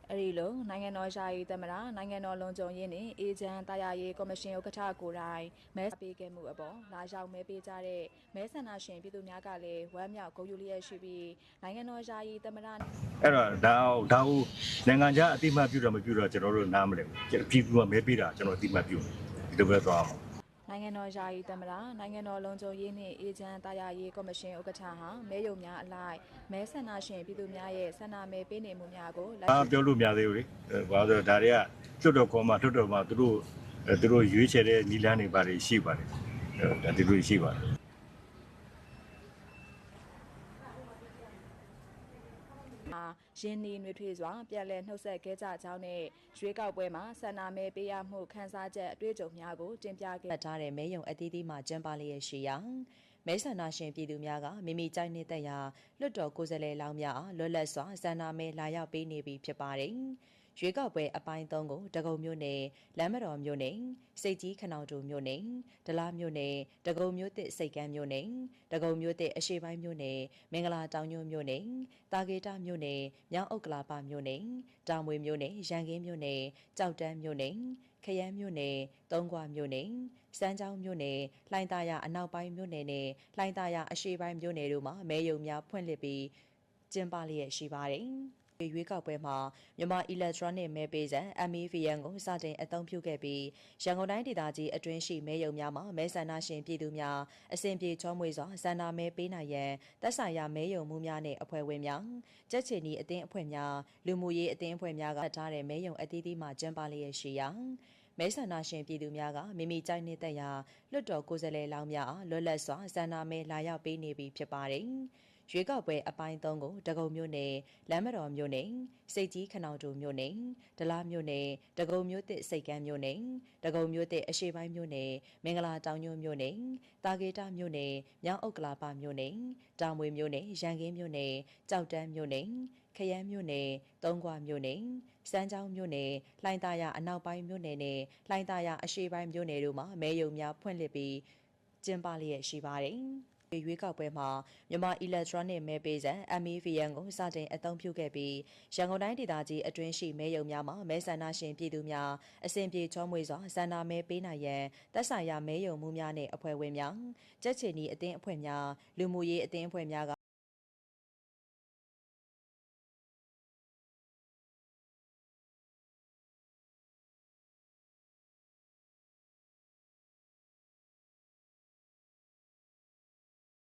အဲ့ဒီလိုနိုင်ငံတော်ယာယီသမ္မတနိုင်ငံတော်လုံခြုံရေးနဲ့အေဂျင့်တာယာရေးကော်မရှင်ဥက္ကဋ္ဌကိုယ်တိုင်မဲပေးခဲ့မှုအပေါ်လာရောက်မဲပေးကြတဲ့မဲဆန္ဒရှင်ပြည်သူများကလည်းဝမ်းမြောက်ဂုဏ်ယူလျက်ရှိပြီးနိုင်ငံတော်ယာယီသမ္မတအဲ့တော့ဒါကိုနိုင်ငံခြားအတိမတ်ပြုတော့မပြုတော့ကျွန်တော်တို့နားမလည်ဘူးပြည်သူကမဲပေးတာကျွန်တော်အတိမတ်ပြုဒီလိုပဲသွားအောင်နိုင်ငံတော်ယာယီသမ္မတနိုင်ငံတော်လုံခြုံရေးနှင့်အေဂျင့်တာယာရေးကော်မရှင်ဥက္ကဋ္ဌဟာမဲယုံများအလိုက်မဲဆန္ဒရှင်ပြည်သူများရဲ့ဆန္ဒမဲပေးနေမှုများကိုပြောလို့မရသေးဘူးလေဘာလို့ဒါတွေကကျွတ်တော်ခေါ်မှထွတ်တော်မှသူတို့ရွေးချယ်တဲ့နီလန်းတွေပါတယ်ရှိပါတယ်ဒါဒီလိုရှိပါတယ်ရင်းနှီးနှွေးထွေးစွာပြန်လည်နှုတ်ဆက်ခဲ့ကြကြောင်းနဲ့ရွေးကောက်ပွဲမှာဆန္ဒမဲပေးရမှုခန်းစားချက်အတွေ့အကြုံများကိုတင်ပြခဲ့ထားတဲ့မဲယုံအသီးသီးမှကျင်းပလျက်ရှိရာမဲဆန္ဒရှင်ပြည်သူများကမိမိကြိုက်နေတဲ့ရာလွတ်တော်ကိုယ်စားလှယ်လောင်းများလွတ်လပ်စွာဆန္ဒမဲလာရောက်ပေးနေပြီဖြစ်ပါတယ်ရွေးကောက်ပွဲအပိုင်း3ကိုတကုံမြို့နယ်လမ်းမတော်မြို့နယ်စိတ်ကြီးခနောင်တူမြို့နယ်ဒလားမြို့နယ်တကုံမြို့သစ်စိတ်ကမ်းမြို့နယ်တကုံမြို့သစ်အရှေ့ပိုင်းမြို့နယ်မင်္ဂလာတောင်ညွန့်မြို့နယ်တာဂေတာမြို့နယ်မြောင်းအုတ်ကလာပမြို့နယ်တောင်မွေမြို့နယ်ရန်ကင်းမြို့နယ်ကြောက်တန်းမြို့နယ်ခရမ်းမြို့နယ်တုံးကွာမြို့နယ်စမ်းချောင်းမြို့နယ်လှိုင်သာယာအနောက်ပိုင်းမြို့နယ်နဲ့လှိုင်သာယာအရှေ့ပိုင်းမြို့နယ်တို့မှာမဲယုံများဖွင့်လှစ်ပြီးကျင်းပလျက်ရှိပါတယ်ရွေးကောက်ပွဲမှာမြန်မာ electronic မဲပေးစံ MEVN ကိုစတင်အသုံးပြုခဲ့ပြီးရန်ကုန်တိုင်းဒေသကြီးအတွင်းရှိမဲရုံများမှာမဲဆန္ဒရှင်ပြည်သူများအစဉ်ပြေချောမွေစွာဆန္ဒမဲပေးနိုင်ရန်သက်ဆိုင်ရာမဲရုံမှုများနှင့်အဖွဲ့ဝင်များကြက်ချီနီအသင်းအဖွဲ့များလူမှုရေးအသင်းအဖွဲ့များကထားတဲ့မဲရုံအသီးသီးမှကျင်းပလျက်ရှိရာမဲဆန္ဒရှင်ပြည်သူများကမိမိကြိုက်နေတဲ့ရာလွတ်တော်ကိုယ်စားလှယ်လောင်းများလွတ်လပ်စွာဆန္ဒမဲလာရောက်ပေးနေပြီဖြစ်ပါတယ်ရွေးကောက်ပွဲအပိုင်း3ကိုတကုံမြို့နယ်လမ်းမတော်မြို့နယ်စိတ်ကြီးခနောင်တူမြို့နယ်ဒလားမြို့နယ်တကုံမြို့သစ်စိတ်ကမ်းမြို့နယ်တကုံမြို့သစ်အရှေ့ပိုင်းမြို့နယ်မင်္ဂလာတောင်ညွန့်မြို့နယ်တာဂေတာမြို့နယ်မြောင်းအုတ်ကလာပမြို့နယ်တောင်မွေမြို့နယ်ရန်ကင်းမြို့နယ်ကြောက်တန်းမြို့နယ်ခရမ်းမြို့နယ်တုံးကွာမြို့နယ်စမ်းချောင်းမြို့နယ်လှိုင်သာယာအနောက်ပိုင်းမြို့နယ်နဲ့လှိုင်သာယာအရှေ့ပိုင်းမြို့နယ်တို့မှာမဲယုံများဖွင့်လှစ်ပြီးကျင်းပလျက်ရှိပါတယ်ရွေးကောက်ပွဲမှာမြန်မာ electronic မဲပေးစံ MEVN ကိုစတင်အသုံးပြုခဲ့ပြီးရန်ကုန်တိုင်းဒေသကြီးအတွင်းရှိမဲရုံများမှာမဲဆန္ဒရှင်ပြည်သူများအစဉ်ပြေချောမွေစွာဆန္ဒမဲပေးနိုင်ရန်သက်ဆိုင်ရာမဲရုံမှုများနှင့်အဖွဲ့ဝင်များကြက်ချီနီအသင်းအဖွဲ့များလူမှုရေးအသင်းအဖွဲ့များက